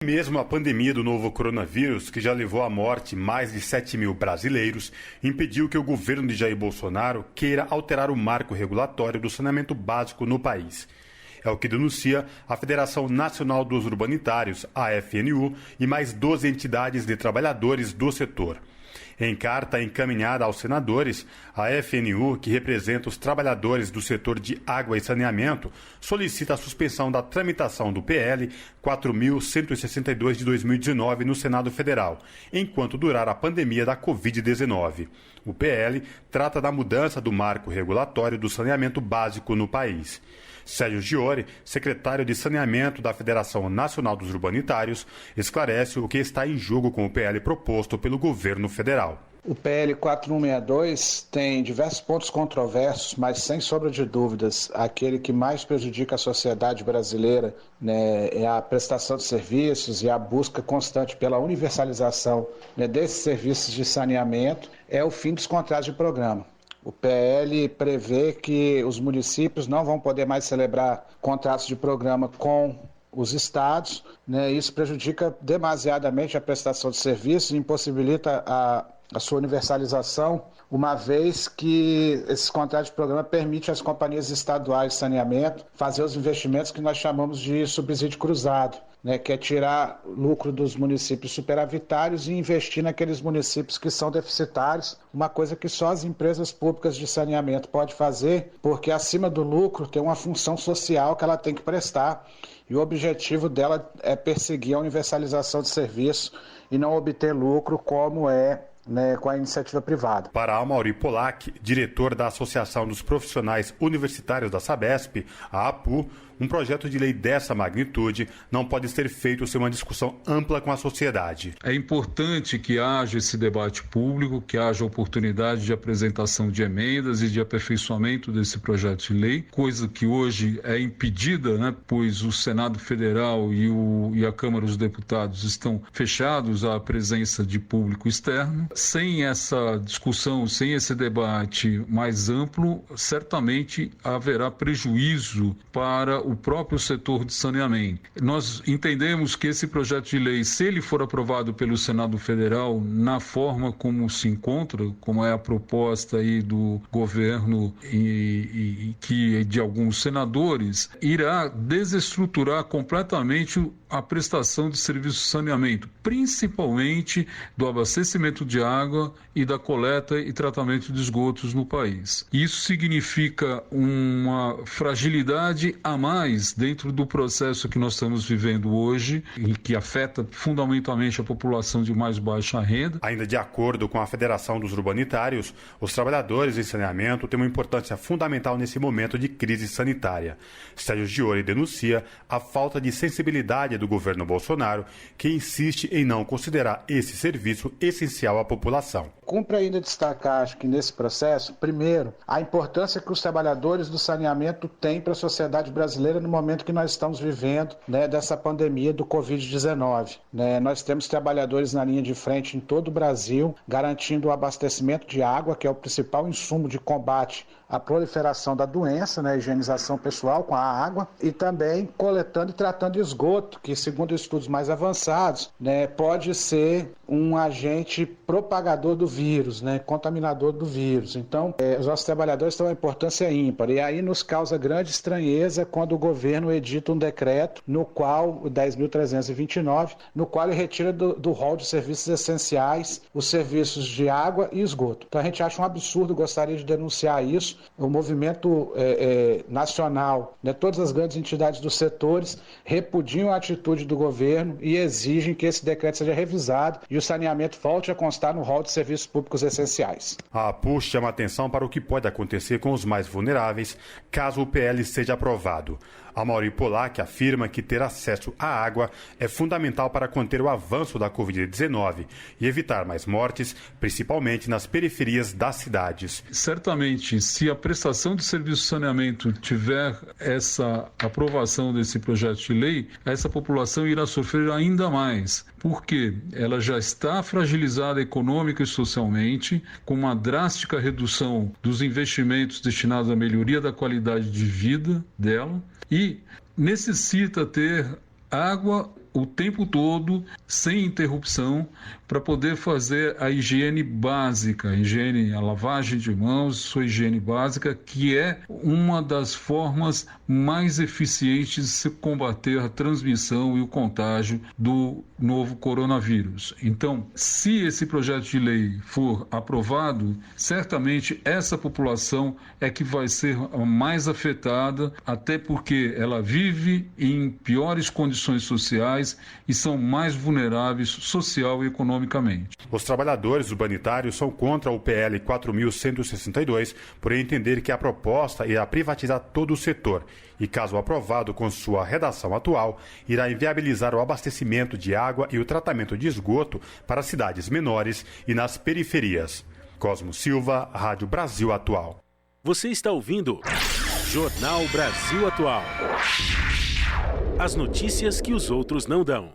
mesmo a pandemia do novo coronavírus, que já levou à morte mais de 7 mil brasileiros, impediu que o governo de Jair Bolsonaro queira alterar o marco regulatório do saneamento básico no país. É o que denuncia a Federação Nacional dos Urbanitários, a FNU, e mais 12 entidades de trabalhadores do setor. Em carta encaminhada aos senadores, a FNU, que representa os trabalhadores do setor de água e saneamento, solicita a suspensão da tramitação do PL 4.162 de 2019 no Senado Federal, enquanto durar a pandemia da Covid-19. O PL trata da mudança do marco regulatório do saneamento básico no país. Sérgio Giori, secretário de Saneamento da Federação Nacional dos Urbanitários, esclarece o que está em jogo com o PL proposto pelo governo federal. O PL 4162 tem diversos pontos controversos, mas sem sombra de dúvidas, aquele que mais prejudica a sociedade brasileira, né, é a prestação de serviços e a busca constante pela universalização, né, desses serviços de saneamento, é o fim dos contratos de programa. O PL prevê que os municípios não vão poder mais celebrar contratos de programa com os estados, né? Isso prejudica demasiadamente a prestação de serviços e impossibilita a sua universalização, uma vez que esses contratos de programa permitem às companhias estaduais de saneamento fazer os investimentos que nós chamamos de subsídio cruzado, né, que é tirar lucro dos municípios superavitários e investir naqueles municípios que são deficitários, uma coisa que só as empresas públicas de saneamento podem fazer, porque acima do lucro tem uma função social que ela tem que prestar, e o objetivo dela é perseguir a universalização de serviço e não obter lucro como é, né, com a iniciativa privada. Para Amaury Polak, diretor da Associação dos Profissionais Universitários da Sabesp, a APU, um projeto de lei dessa magnitude não pode ser feito sem uma discussão ampla com a sociedade. É importante que haja esse debate público, que haja oportunidade de apresentação de emendas e de aperfeiçoamento desse projeto de lei, coisa que hoje é impedida, né, pois o Senado Federal e a Câmara dos Deputados estão fechados à presença de público externo. Sem essa discussão, sem esse debate mais amplo, certamente haverá prejuízo para o próprio setor de saneamento. Nós entendemos que esse projeto de lei, se ele for aprovado pelo Senado Federal, na forma como se encontra, como é a proposta aí do governo e que de alguns senadores, irá desestruturar completamente a prestação de serviços de saneamento, principalmente do abastecimento de água e da coleta e tratamento de esgotos no país. Isso significa uma fragilidade a mais dentro do processo que nós estamos vivendo hoje e que afeta fundamentalmente a população de mais baixa renda. Ainda de acordo com a Federação dos Urbanitários, os trabalhadores em saneamento têm uma importância fundamental nesse momento de crise sanitária. Sérgio Giori denuncia a falta de sensibilidade do governo Bolsonaro, que insiste em não considerar esse serviço essencial à população. Cumpre ainda destacar, acho que nesse processo, primeiro, a importância que os trabalhadores do saneamento têm para a sociedade brasileira no momento que nós estamos vivendo, né, dessa pandemia do Covid-19. Né? Nós temos trabalhadores na linha de frente em todo o Brasil, garantindo o abastecimento de água, que é o principal insumo de combate à proliferação da doença, né, higienização pessoal com a água, e também coletando e tratando esgoto, que segundo estudos mais avançados, né, pode ser um agente propagador do vírus, né, contaminador do vírus. Então, os nossos trabalhadores têm uma importância ímpar, e aí nos causa grande estranheza quando o governo edita um decreto, no qual, o 10.329, no qual ele retira do rol de serviços essenciais os serviços de água e esgoto. Então a gente acha um absurdo, gostaria de denunciar isso. O movimento nacional, né, todas as grandes entidades dos setores repudiam a atitude do governo e exigem que esse decreto seja revisado e o saneamento volte a constar no rol de serviços públicos essenciais. A APU chama atenção para o que pode acontecer com os mais vulneráveis caso o PL seja aprovado. Amaury Polak afirma que ter acesso à água é fundamental para conter o avanço da Covid-19 e evitar mais mortes, principalmente nas periferias das cidades. Certamente, se a prestação de serviço de saneamento tiver essa aprovação desse projeto de lei, essa população irá sofrer ainda mais, porque ela já está fragilizada econômica e socialmente, com uma drástica redução dos investimentos destinados à melhoria da qualidade de vida dela e necessita ter água o tempo todo, sem interrupção, para poder fazer a higiene básica, a lavagem de mãos, sua higiene básica, que é uma das formas mais eficientes de se combater a transmissão e o contágio do novo coronavírus. Então, se esse projeto de lei for aprovado, certamente essa população é que vai ser a mais afetada, até porque ela vive em piores condições sociais e são mais vulneráveis social e economicamente. Os trabalhadores urbanitários são contra o PL 4.162, por entender que a proposta irá privatizar todo o setor e, caso aprovado com sua redação atual, irá inviabilizar o abastecimento de água e o tratamento de esgoto para cidades menores e nas periferias. Cosmo Silva, Rádio Brasil Atual. Você está ouvindo Jornal Brasil Atual. As notícias que os outros não dão.